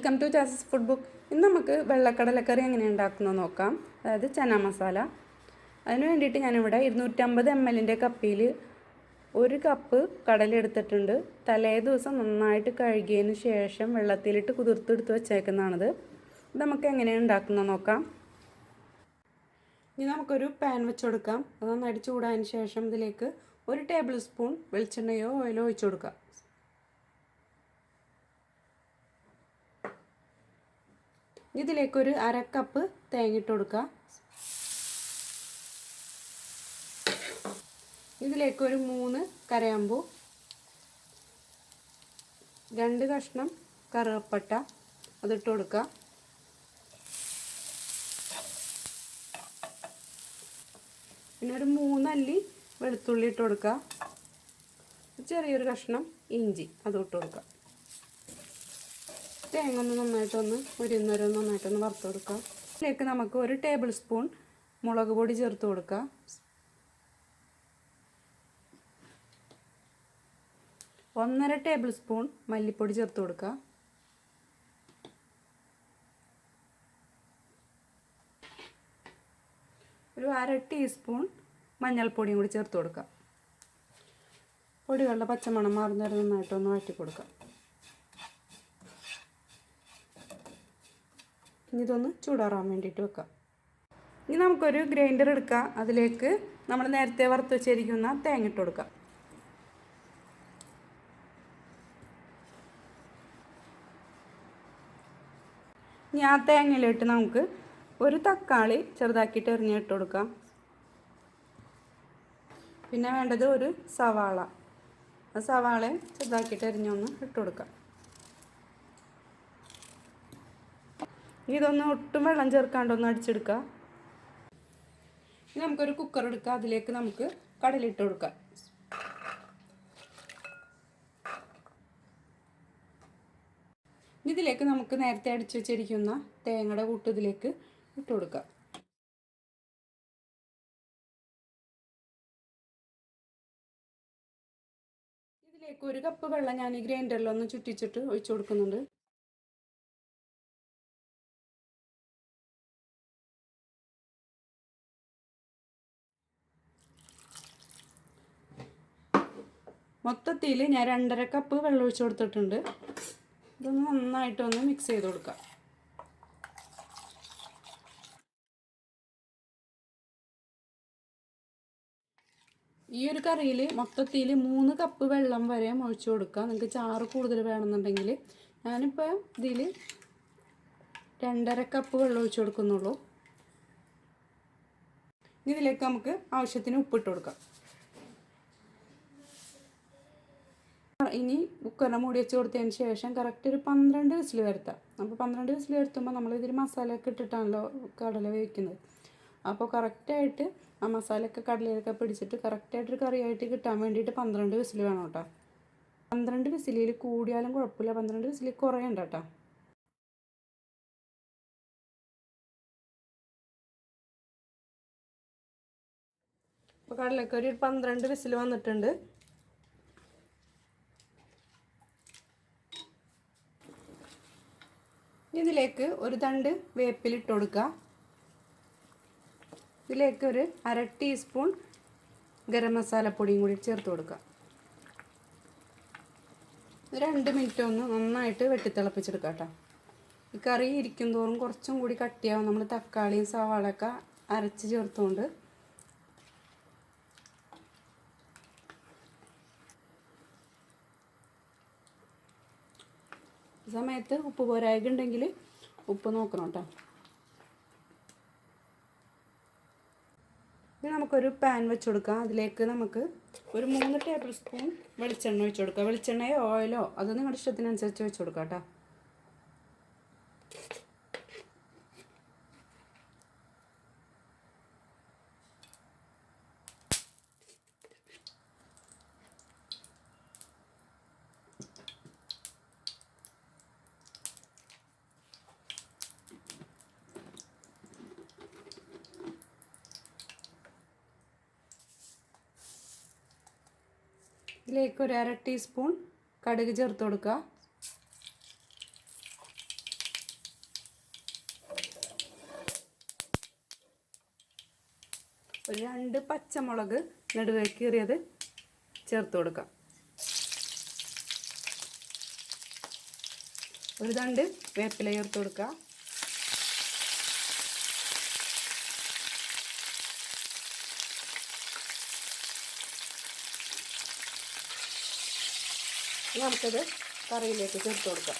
Welcome to ജാസസ് food book. ഇന്ന് നമുക്ക് വെള്ളക്കടലക്കറി എങ്ങനെ ഉണ്ടാക്കുന്നത് നോക്കാം. അതായത് ചന മസാല. അതിന് വേണ്ടിയിട്ട് ഞാനിവിടെ 250 ml കപ്പിൽ 1 കപ്പ് കടല എടുത്തിട്ടുണ്ട്. തലേ ദിവസം നന്നായിട്ട് കഴുകിയതിന് ശേഷം വെള്ളത്തിലിട്ട് കുതിർത്തെടുത്ത് വെച്ചേക്കുന്നതാണിത്. ഇത് നമുക്ക് എങ്ങനെയാണ് ഉണ്ടാക്കുന്നത് നോക്കാം. ഇനി നമുക്കൊരു പാൻ വെച്ച് കൊടുക്കാം. അത് നന്നായിട്ട് ചൂടായതിന് ശേഷം ഇതിലേക്ക് 1 ടേബിൾ സ്പൂൺ വെളിച്ചെണ്ണയോ ഓയിലോ ഒഴിച്ചു കൊടുക്കാം. ഇതിലേക്കൊരു 1/2 കപ്പ് തേങ്ങ ഇട്ട് കൊടുക്കുക. ഇതിലേക്കൊരു 3 കരയാമ്പൂ, 2 കഷ്ണം കറുവപ്പട്ട അതിട്ട് കൊടുക്കുക. പിന്നെ ഒരു 3 അല്ലി വെളുത്തുള്ളി ഇട്ട് കൊടുക്കുക. ചെറിയൊരു കഷ്ണം ഇഞ്ചി അതും ഇട്ട് കൊടുക്കുക. തേങ്ങ നന്നായിട്ടൊന്ന് നന്നായിട്ടൊന്ന് വറുത്ത് കൊടുക്കുക. ഇതിലേക്ക് നമുക്ക് 1 ടേബിൾ സ്പൂൺ മുളക് പൊടി ചേർത്ത് കൊടുക്കുക. 1/2 ടേബിൾ സ്പൂൺ മല്ലിപ്പൊടി ചേർത്ത് കൊടുക്കുക. ഒരു 1/2 ടീസ്പൂൺ മഞ്ഞൾപ്പൊടിയും കൂടി ചേർത്ത് കൊടുക്കുക. പൊടികളുടെ പച്ചമണം മാറുന്ന വരെ നന്നായിട്ടൊന്ന് വഴറ്റി കൊടുക്കുക. ഇനി ഇതൊന്ന് ചൂടാറാൻ വേണ്ടിയിട്ട് വെക്കാം. ഇനി നമുക്കൊരു ഗ്രൈൻഡർ എടുക്കാം. അതിലേക്ക് നമ്മൾ നേരത്തെ വറുത്ത് വെച്ചിരിക്കുന്ന തേങ്ങ ഇട്ട് കൊടുക്കാം. ഇനി ആ തേങ്ങയിലിട്ട് നമുക്ക് ഒരു തക്കാളി ചെറുതാക്കിയിട്ട് എറിഞ്ഞിട്ട് കൊടുക്കാം. പിന്നെ വേണ്ടത് ഒരു സവാള. ആ സവാളയും ചെറുതാക്കിയിട്ട് എറിഞ്ഞൊന്ന് ഇട്ട് കൊടുക്കാം. ഇതൊന്ന് ഒട്ടും വെള്ളം ചേർക്കാണ്ടൊന്ന് അടിച്ചെടുക്കുക. ഇനി നമുക്കൊരു കുക്കർ എടുക്കുക. അതിലേക്ക് നമുക്ക് കടലിട്ട് കൊടുക്കാം. ഇതിലേക്ക് നമുക്ക് നേരത്തെ അടിച്ചു വെച്ചിരിക്കുന്ന തേങ്ങയുടെ കൂട്ട് ഇതിലേക്ക് ഇട്ട് കൊടുക്കുക. ഇതിലേക്ക് 1 കപ്പ് വെള്ളം ഞാൻ ഈ ഗ്രൈൻഡറിലൊന്ന് ചുറ്റിച്ചിട്ട് ഒഴിച്ചു കൊടുക്കുന്നുണ്ട്. മൊത്തത്തിൽ ഞാൻ 2.5 കപ്പ് വെള്ളം ഒഴിച്ച് കൊടുത്തിട്ടുണ്ട്. ഇതൊന്ന് നന്നായിട്ടൊന്ന് മിക്സ് ചെയ്ത് കൊടുക്കാം. ഈ ഒരു കറിയിൽ മൊത്തത്തിൽ 3 കപ്പ് വെള്ളം വരെ ഒഴിച്ച് കൊടുക്കുക. നിങ്ങൾക്ക് ചാറ് കൂടുതൽ വേണമെന്നുണ്ടെങ്കിൽ. ഞാനിപ്പോൾ ഇതിൽ 2.5 കപ്പ് വെള്ളം ഒഴിച്ച് കൊടുക്കുന്നുള്ളൂ. ഇതിലേക്ക് നമുക്ക് ആവശ്യത്തിന് ഉപ്പിട്ട് കൊടുക്കാം. ഇനി കുക്കറിനെ മൂടി വെച്ച് കൊടുത്തതിന് ശേഷം കറക്റ്റ് ഒരു 12 വിസിൽ വരുത്താം. അപ്പോൾ 12 വിസിൽ വരുത്തുമ്പോൾ നമ്മൾ ഇതിൽ മസാലയൊക്കെ ഇട്ടിട്ടാണല്ലോ കടല വേവിക്കുന്നത്. അപ്പോൾ കറക്റ്റായിട്ട് ആ മസാലയൊക്കെ കടലയിലൊക്കെ പിടിച്ചിട്ട് കറക്റ്റായിട്ടൊരു കറിയായിട്ട് കിട്ടാൻ വേണ്ടിയിട്ട് 12 വിസിൽ വേണം കേട്ടോ. 12 വിസിലിൽ കൂടിയാലും കുഴപ്പമില്ല, 12 വിസിൽ കുറയണ്ട കേട്ടോ. അപ്പോൾ കടലൊക്കെ ഒരു 12 വിസിൽ വന്നിട്ടുണ്ട്. ഇതിലേക്ക് ഒരു തണ്ട് വേപ്പിലിട്ട് കൊടുക്കുക. ഇതിലേക്ക് ഒരു 1/2 ടീസ്പൂൺ ഗരം മസാലപ്പൊടിയും കൂടി ചേർത്ത് കൊടുക്കുക. 2 മിനിറ്റ് ഒന്ന് നന്നായിട്ട് വെട്ടിത്തിളപ്പിച്ചെടുക്കുക കേട്ടോ. ഈ കറി ഇരിക്കും തോറും കുറച്ചും കൂടി കട്ടിയാവും, നമ്മൾ തക്കാളിയും സവാളയൊക്കെ അരച്ച് ചേർത്തുകൊണ്ട്. ഈ സമയത്ത് ഉപ്പ് പോരായകുണ്ടെങ്കിൽ ഉപ്പ് നോക്കണം കേട്ടോ. ഇനി നമുക്കൊരു പാൻ വെച്ച് കൊടുക്കാം. അതിലേക്ക് നമുക്ക് ഒരു 3 ടേബിൾ സ്പൂൺ വെളിച്ചെണ്ണ ഒഴിച്ച് കൊടുക്കുക. വെളിച്ചെണ്ണയോ ഓയിലോ അത് നിങ്ങളുടെ ഇഷ്ടത്തിനനുസരിച്ച് വെച്ച് കൊടുക്കാം കേട്ടോ. ഇതിലേക്ക് ഒരു 1/2 ടീസ്പൂൺ കടുക് ചേർത്ത് കൊടുക്കുക. ഒരു 2 പച്ചമുളക് നടുവേ കീറിയത് ചേർത്ത് കൊടുക്കാം. ഒരു തണ്ട് വേപ്പില ചേർത്ത് കൊടുക്കുക. നമുക്കത് കറിയിലേക്ക് ചേർത്ത് കൊടുക്കാം.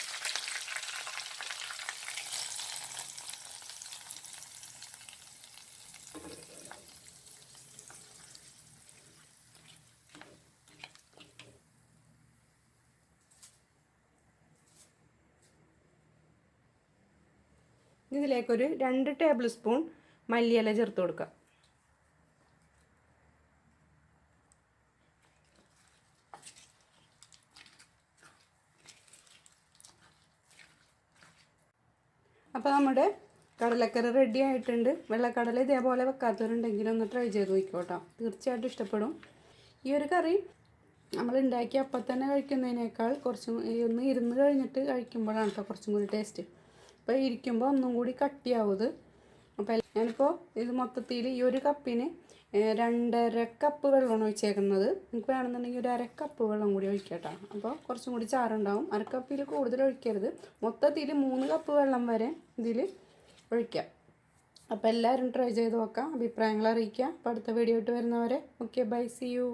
ഇതിലേക്കൊരു 2 ടേബിൾ സ്പൂൺ മല്ലിയില ചേർത്ത് കൊടുക്കുക. അപ്പോൾ നമ്മുടെ കടലക്കറി റെഡി ആയിട്ടുണ്ട്. വെള്ളക്കടല ഇതേപോലെ വെക്കാത്തവരുണ്ടെങ്കിൽ ഒന്ന് ട്രൈ ചെയ്ത് നോക്കിക്കോട്ടോ, തീർച്ചയായിട്ടും ഇഷ്ടപ്പെടും. ഈ ഒരു കറി നമ്മൾ ഉണ്ടാക്കി അപ്പം തന്നെ കഴിക്കുന്നതിനേക്കാൾ കുറച്ചും ഒന്ന് ഇരുന്ന് കഴിഞ്ഞിട്ട് കഴിക്കുമ്പോഴാണ് കേട്ടോ കുറച്ചും കൂടി ടേസ്റ്റ്. അപ്പോൾ ഇരിക്കുമ്പോൾ ഒന്നും കൂടി കട്ടിയാവുത്. അപ്പോൾ ഞാനിപ്പോൾ ഇത് മൊത്തത്തിൽ ഈ ഒരു കപ്പിന് 2.5 കപ്പ് വെള്ളമാണ് ഒഴിച്ചേക്കുന്നത്. നിങ്ങൾക്ക് വേണമെന്നുണ്ടെങ്കിൽ ഒരു 1/2 കപ്പ് വെള്ളം കൂടി ഒഴിക്കട്ടോ. അപ്പോൾ കുറച്ചും കൂടി ചാറുണ്ടാവും. 1/2 കപ്പിൽ കൂടുതൽ ഒഴിക്കരുത്. മൊത്തത്തിൽ 3 കപ്പ് വെള്ളം വരെ ഇതിൽ ഒഴിക്കാം. അപ്പോൾ എല്ലാവരും ട്രൈ ചെയ്ത് നോക്കാം, അഭിപ്രായങ്ങൾ അറിയിക്കുക. അപ്പോൾ അടുത്ത വീഡിയോ ആയിട്ട് വരുന്നവരെ ഓക്കെ, ബൈ, സി യു.